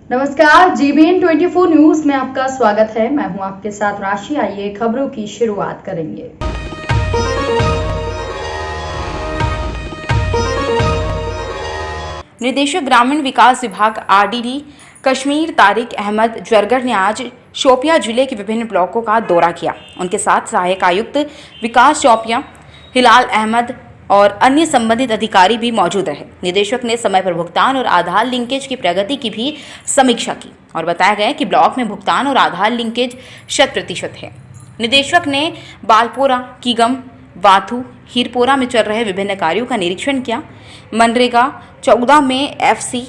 नमस्कार, जीबीएन 24 न्यूज में आपका स्वागत है। मैं हूं आपके साथ राशि। आइए खबरों की शुरुआत करेंगे। निदेशक ग्रामीण विकास विभाग आरडीडी कश्मीर तारिक अहमद जरगर ने आज शोपियां जिले के विभिन्न ब्लॉकों का दौरा किया। उनके साथ सहायक आयुक्त विकास शोपियां, हिलाल अहमद और अन्य संबंधित अधिकारी भी मौजूद रहे। निदेशक ने समय पर भुगतान और आधार लिंकेज की प्रगति की भी समीक्षा की और बताया गया कि ब्लॉक में भुगतान और आधार लिंकेज 100% है। निदेशक ने बालपोरा, कीगम, वाथू, हीरपोरा में चल रहे विभिन्न कार्यों का निरीक्षण किया। मनरेगा 14 में FC,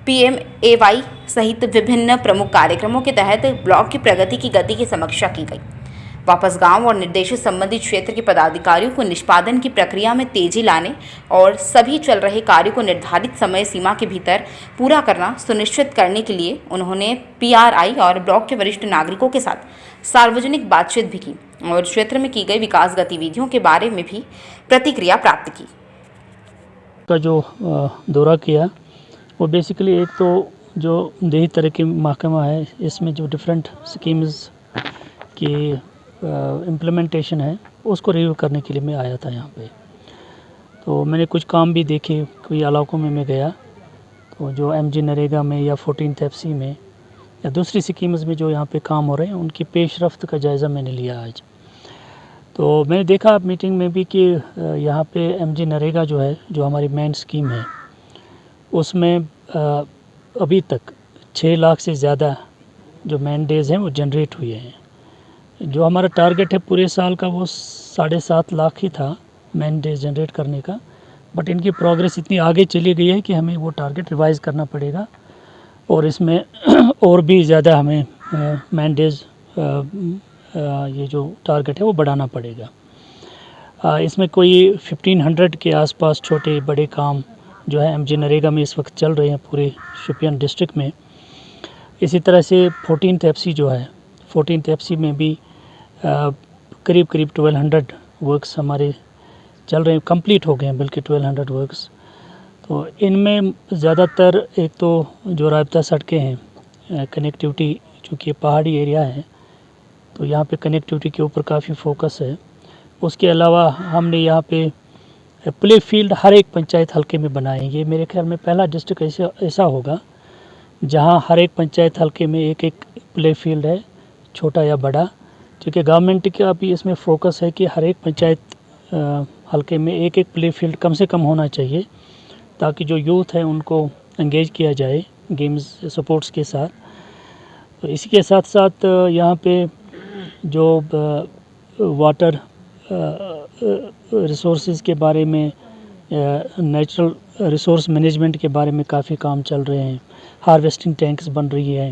PMAY सहित विभिन्न प्रमुख कार्यक्रमों के तहत ब्लॉक की प्रगति की गति की समीक्षा की गई। वापस गांव और निर्देशित संबंधित क्षेत्र के पदाधिकारियों को निष्पादन की प्रक्रिया में तेजी लाने और सभी चल रहे कार्यों को निर्धारित समय सीमा के भीतर पूरा करना सुनिश्चित करने के लिए उन्होंने PRI और ब्लॉक के वरिष्ठ नागरिकों के साथ सार्वजनिक बातचीत भी की और क्षेत्र में की गई विकास गतिविधियों के बारे में भी प्रतिक्रिया प्राप्त की। का जो दौरा किया वो बेसिकली एक तो जो देही तरक्की महकमा है, इसमें जो डिफरेंट स्कीम्स की इम्प्लीमेंटेशन है उसको रिव्यू करने के लिए मैं आया था यहाँ पे। तो मैंने कुछ काम भी देखे, कोई इलाकों में मैं गया तो जो MG नरेगा में या 14th FC में या दूसरी स्कीम्स में जो यहाँ पे काम हो रहे हैं उनकी पेशरफ्त का जायज़ा मैंने लिया आज। तो मैंने देखा मीटिंग में भी कि यहाँ पे MG नरेगा जो है, जो हमारी मेन स्कीम है, उसमें अभी तक 6 लाख से ज़्यादा जो मैन डेज़ हैं वो जनरेट हुए हैं। जो हमारा टारगेट है पूरे साल का वो 7.5 लाख ही था मैन डेज जनरेट करने का, बट इनकी प्रोग्रेस इतनी आगे चली गई है कि हमें वो टारगेट रिवाइज़ करना पड़ेगा और इसमें और भी ज़्यादा हमें मैन डेज ये जो टारगेट है वो बढ़ाना पड़ेगा। इसमें कोई 1500 के आसपास छोटे बड़े काम जो है MG नरेगा में इस वक्त चल रहे हैं पूरे शोपियां डिस्ट्रिक्ट में। इसी तरह से 14th FC जो है, 14th FC में भी करीब 1200 वर्क्स हमारे चल रहे हैं, कंप्लीट हो गए हैं बल्कि 1200 वर्क्स। तो इनमें ज़्यादातर एक तो जो राब्ता सड़कें हैं, कनेक्टिविटी, चूँकि पहाड़ी एरिया है तो यहाँ पे कनेक्टिविटी के ऊपर काफ़ी फोकस है। उसके अलावा हमने यहाँ पे प्ले फील्ड हर एक पंचायत हल्के में बनाए। ये मेरे ख्याल में पहला डिस्ट्रिक्ट ऐसा होगा जहाँ हर एक पंचायत हल्के में एक एक प्ले फील्ड है, छोटा या बड़ा। क्योंकि गवर्नमेंट का भी इसमें फोकस है कि हर एक पंचायत हल्के में एक एक प्ले फील्ड कम से कम होना चाहिए ताकि जो यूथ है उनको एंगेज किया जाए गेम्स स्पोर्ट्स के साथ। तो इसी के साथ साथ यहाँ पे जो वाटर रिसोर्सेज के बारे में, नेचुरल रिसोर्स मैनेजमेंट के बारे में काफ़ी काम चल रहे हैं। हार्वेस्टिंग टैंक्स बन रही है,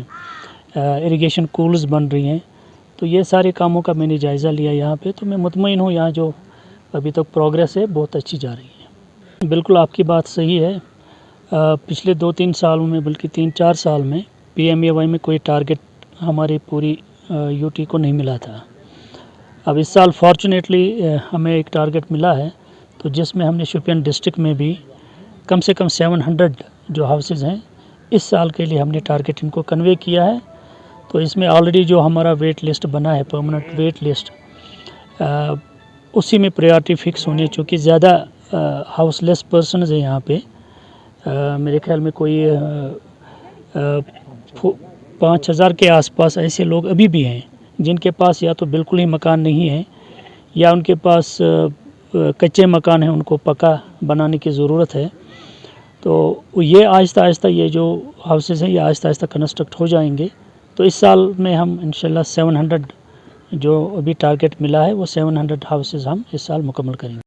इरिगेशन कूल्स बन रही हैं। तो ये सारे कामों का मैंने जायज़ा लिया यहाँ पे। तो मैं मुतमईन हूँ, यहाँ जो अभी तक प्रोग्रेस है बहुत अच्छी जा रही है। बिल्कुल आपकी बात सही है। पिछले 2-3 सालों में, बल्कि 3-4 साल में PMAY में कोई टारगेट हमारी पूरी UT को नहीं मिला था। अब इस साल फॉर्चुनेटली हमें एक टारगेट मिला है, तो जिसमें हमने शोपियां डिस्ट्रिक्ट में भी कम से कम 700 जो हाउसेज़ हैं इस साल के लिए हमने टारगेट इनको कन्वे किया है। तो इसमें ऑलरेडी जो हमारा वेट लिस्ट बना है, परमानेंट वेट लिस्ट, उसी में प्रायोरिटी फिक्स होनी है। चूँकि ज़्यादा हाउसलेस पर्सनस हैं यहाँ पे, मेरे ख्याल में कोई 5000 के आसपास ऐसे लोग अभी भी हैं जिनके पास या तो बिल्कुल ही मकान नहीं है या उनके पास कच्चे मकान हैं, उनको पक्का बनाने की ज़रूरत है। तो ये आहिस्ता आहिस्ता ये जो हाउसेज़ हैं ये आहिस्ता आहिस्ता कंस्ट्रक्ट हो जाएंगे। तो इस साल में हम इंशाल्लाह 700 जो अभी टारगेट मिला है वो 700 हाउसेज़ हम इस साल मुकम्मल करेंगे।